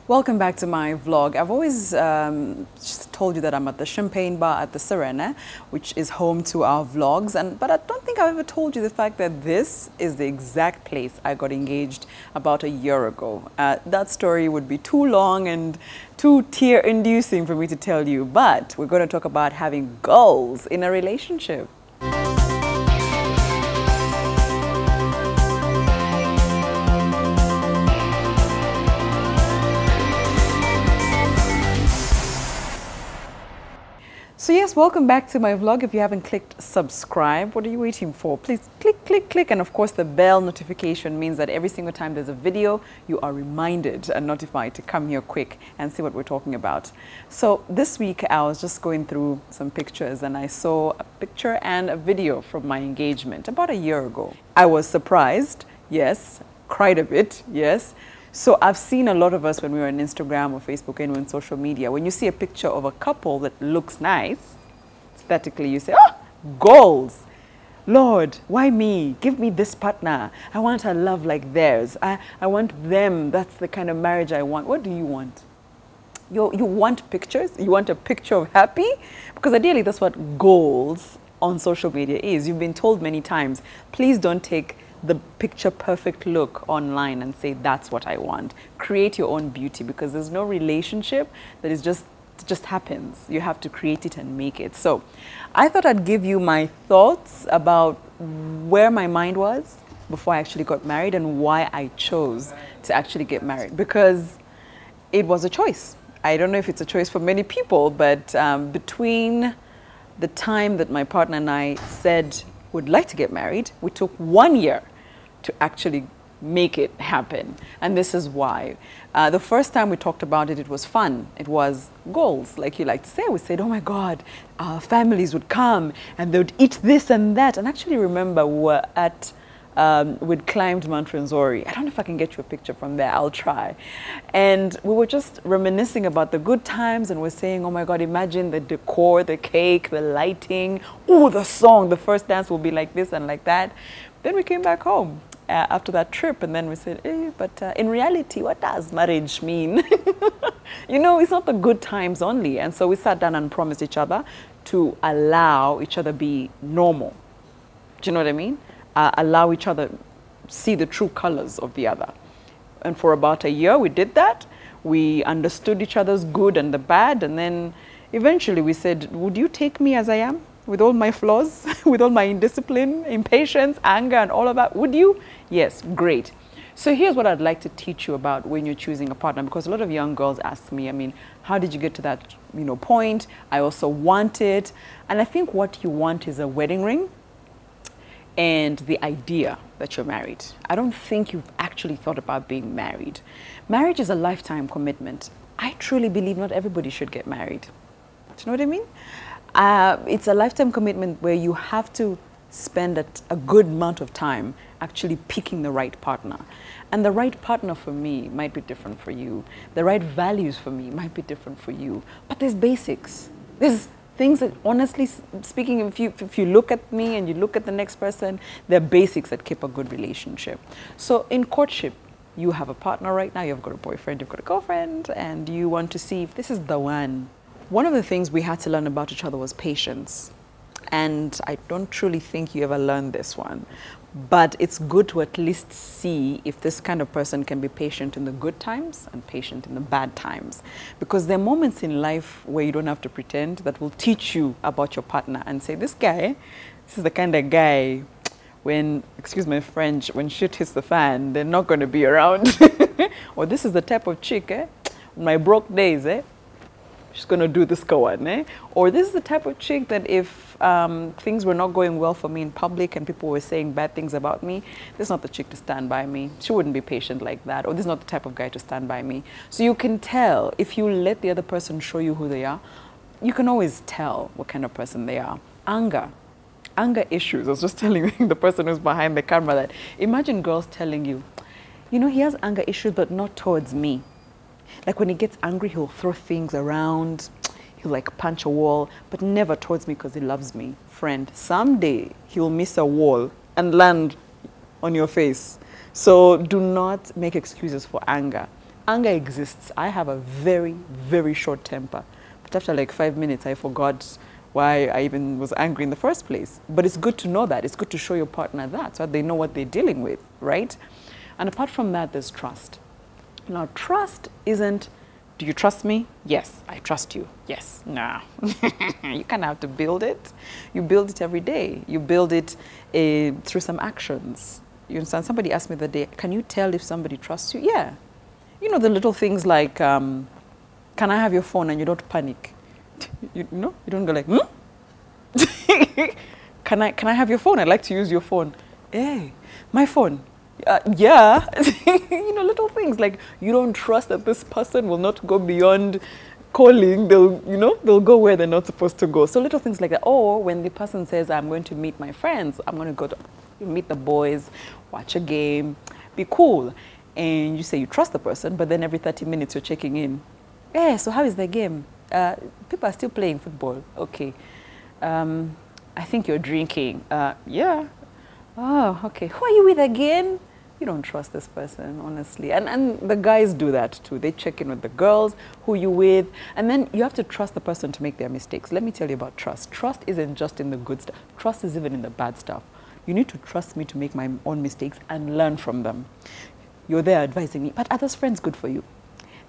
Welcome back to my vlog. I've always just told you that I'm at the Champagne Bar at the Serena, which is home to our vlogs. But I don't think I've ever told you the fact that this is the exact place I got engaged about a year ago. That story would be too long and too tear-inducing for me to tell you, but we're going to talk about having goals in a relationship. So yes, welcome back to my vlog. If you haven't clicked subscribe, what are you waiting for? Please click, click, click. And of course, the bell notification means that every single time there's a video, you are reminded and notified to come here quick and see what we're talking about. So this week, I was just going through some pictures and I saw a picture and a video from my engagement about a year ago. I was surprised, yes, cried a bit, yes. So I've seen a lot of us when we were on Instagram or Facebook and on social media, when you see a picture of a couple that looks nice, aesthetically you say, oh, goals. Lord, why me? Give me this partner. I want a love like theirs. I want them. That's the kind of marriage I want. What do you want? You want pictures? You want a picture of happy? Because ideally that's what goals on social media is. You've been told many times, please don't take the picture perfect look online and say that's what I want. Create your own beauty, because there's no relationship that is just happens. You have to create it and make it. So I thought I'd give you my thoughts about where my mind was before I actually got married and why I chose to actually get married, because it was a choice. I don't know if it's a choice for many people, but between the time that my partner and I said we'd like to get married, we took 1 year to actually make it happen. And this is why. The first time we talked about it, it was fun. It was goals, like you like to say. We said, oh my God, our families would come and they would eat this and that. And actually remember, we were at, we'd climbed Mount Rwenzori. I don't know if I can get you a picture from there, I'll try. And we were just reminiscing about the good times and we're saying, oh my God, imagine the decor, the cake, the lighting, oh, the song, the first dance will be like this and like that. Then we came back home after that trip and then we said, but in reality, what does marriage mean? You know, it's not the good times only. And so we sat down and promised each other to allow each other be normal. Do you know what I mean? Allow each other see the true colors of the other. And for about a year, we did that. We understood each other's good and the bad. And then eventually we said, would you take me as I am? With all my flaws, with all my indiscipline, impatience, anger, and all of that, would you? Yes, great. So here's what I'd like to teach you about when you're choosing a partner, because a lot of young girls ask me, I mean, how did you get to that, point? I also want it. And I think what you want is a wedding ring and the idea that you're married. I don't think you've actually thought about being married. Marriage is a lifetime commitment. I truly believe not everybody should get married. Do you know what I mean? It's a lifetime commitment where you have to spend a good amount of time actually picking the right partner. And the right partner for me might be different for you. The right values for me might be different for you. But there's basics. There's things that, honestly speaking, if you look at me and you look at the next person, there are basics that keep a good relationship. So in courtship, you have a partner right now, you've got a boyfriend, you've got a girlfriend, and you want to see if this is the one. One of the things we had to learn about each other was patience. And I don't truly think you ever learned this one. But it's good to at least see if this kind of person can be patient in the good times and patient in the bad times. Because there are moments in life where you don't have to pretend, that will teach you about your partner and say, this guy, this is the kind of guy, when, excuse my French, when shit hits the fan, they're not going to be around. Or this is the type of chick, on my broke days, she's going to do this one, Or this is the type of chick that if things were not going well for me in public and people were saying bad things about me, this is not the chick to stand by me. She wouldn't be patient like that. Or this is not the type of guy to stand by me. So you can tell, if you let the other person show you who they are, you can always tell what kind of person they are. Anger issues. I was just telling the person who's behind the camera that, imagine girls telling you, he has anger issues, but not towards me. Like when he gets angry, he'll throw things around, he'll like punch a wall, but never towards me because he loves me. Friend, someday he'll miss a wall and land on your face. So do not make excuses for anger. Anger exists. I have a very, very short temper. But after like 5 minutes, I forgot why I even was angry in the first place. But it's good to know that. It's good to show your partner that so that they know what they're dealing with, right? And apart from that, there's trust. Now, trust isn't, do you trust me? Yes, I trust you. Yes. No. You kind of have to build it. You build it every day. You build it through some actions. You understand? Somebody asked me the other day, can you tell if somebody trusts you? Yeah. You know, the little things like, can I have your phone, and you don't panic? You know, you don't go like, can I have your phone? I'd like to use your phone. Hey, my phone. Yeah. You know, little things like you don't trust that this person will not go beyond calling. They'll go where they're not supposed to go. So little things like that. Or when the person says, I'm going to meet my friends, I'm going to go to meet the boys, watch a game, be cool. And you say you trust the person, but then every 30 minutes you're checking in. Hey, so how is the game? People are still playing football. Okay. I think you're drinking. Yeah. Oh, okay. Who are you with again? You don't trust this person, honestly. And the guys do that too. They check in with the girls, who you with. And then you have to trust the person to make their mistakes. Let me tell you about trust. Trust isn't just in the good stuff. Trust is even in the bad stuff. You need to trust me to make my own mistakes and learn from them. You're there advising me, but are those friends good for you?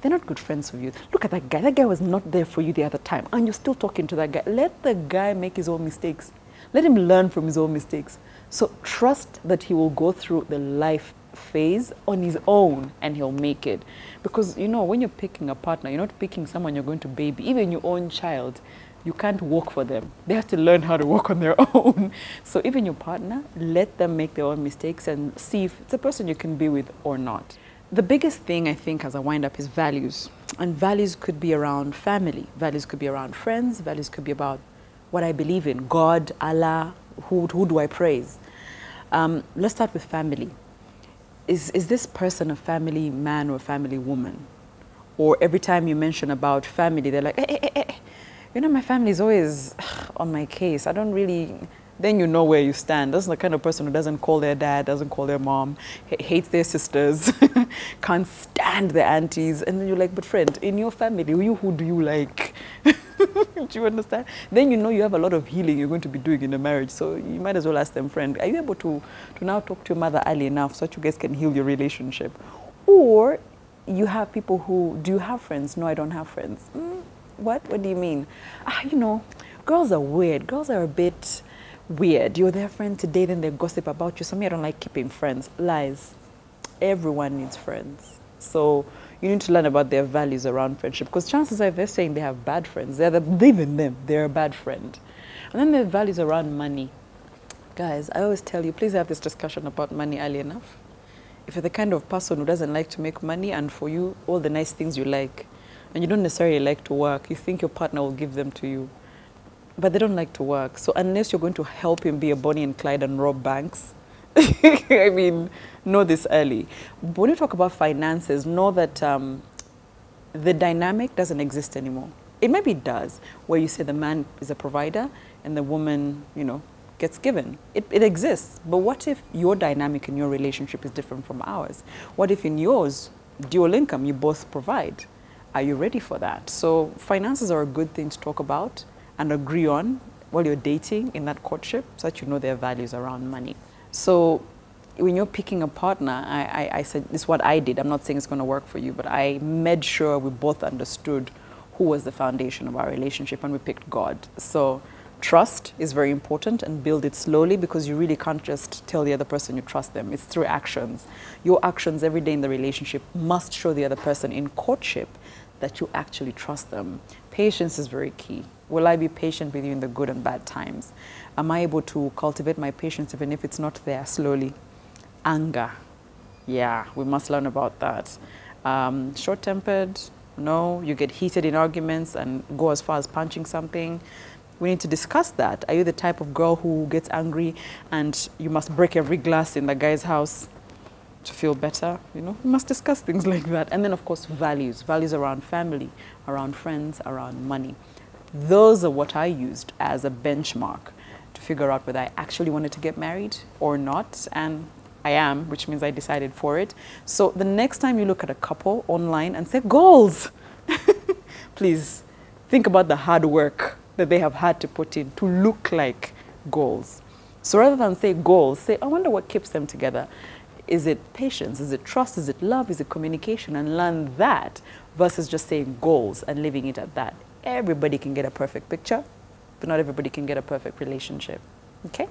They're not good friends for you. Look at that guy. That guy was not there for you the other time, and you're still talking to that guy. Let the guy make his own mistakes. Let him learn from his own mistakes. So trust that he will go through the life phase on his own, and he'll make it. Because, you know, when you're picking a partner, you're not picking someone you're going to baby. Even your own child, you can't walk for them. They have to learn how to walk on their own. So even your partner, let them make their own mistakes and see if it's a person you can be with or not. The biggest thing, I think, as I wind up is values. And values could be around family. Values could be around friends. Values could be about what I believe in. God, Allah, who do I praise? Let's start with family. Is this person a family man or a family woman? Or every time you mention about family, they're like, you know, my family is always on my case. I don't really, then you know where you stand. That's the kind of person who doesn't call their dad, doesn't call their mom, hates their sisters, can't stand their aunties. And then you're like, but friend, in your family, who do you like? Do you understand? Then you know you have a lot of healing you're going to be doing in a marriage. So you might as well ask them, friend, are you able to now talk to your mother early enough so that you guys can heal your relationship? Or you have people who, do you have friends? No, I don't have friends. What? What do you mean? You know, girls are weird. Girls are a bit weird. You're their friend today, then they gossip about you. So me, I don't like keeping friends. Lies. Everyone needs friends. So you need to learn about their values around friendship, because chances are if they're saying they have bad friends, even them, they're a bad friend. And then their values around money. Guys, I always tell you, please have this discussion about money early enough. If you're the kind of person who doesn't like to make money, and for you, all the nice things you like, and you don't necessarily like to work, you think your partner will give them to you, but they don't like to work. So unless you're going to help him be a Bonnie and Clyde and rob banks, I mean, know this early. But when you talk about finances, know that the dynamic doesn't exist anymore. It maybe does, where you say the man is a provider and the woman, you know, gets given. It exists. But what if your dynamic in your relationship is different from ours? What if in yours, dual income, you both provide? Are you ready for that? So finances are a good thing to talk about and agree on while you're dating in that courtship, so that you know their values around money. So when you're picking a partner, I said, this is what I did. I'm not saying it's going to work for you, but I made sure we both understood who was the foundation of our relationship, and we picked God. So trust is very important, and build it slowly, because you really can't just tell the other person you trust them. It's through actions. Your actions every day in the relationship must show the other person in courtship that you actually trust them. Patience is very key. Will I be patient with you in the good and bad times? Am I able to cultivate my patience even if it's not there slowly? Anger. Yeah, we must learn about that. Short-tempered. No, you get heated in arguments and go as far as punching something. We need to discuss that. Are you the type of girl who gets angry and you must break every glass in the guy's house to feel better? You know, we must discuss things like that. And then, of course, values. Values around family, around friends, around money. Those are what I used as a benchmark to figure out whether I actually wanted to get married or not. And I am, which means I decided for it. So the next time you look at a couple online and say goals, please think about the hard work that they have had to put in to look like goals. So rather than say goals, say, I wonder what keeps them together. Is it patience? Is it trust? Is it love? Is it communication? And learn that versus just saying goals and leaving it at that. Everybody can get a perfect picture, but not everybody can get a perfect relationship. Okay?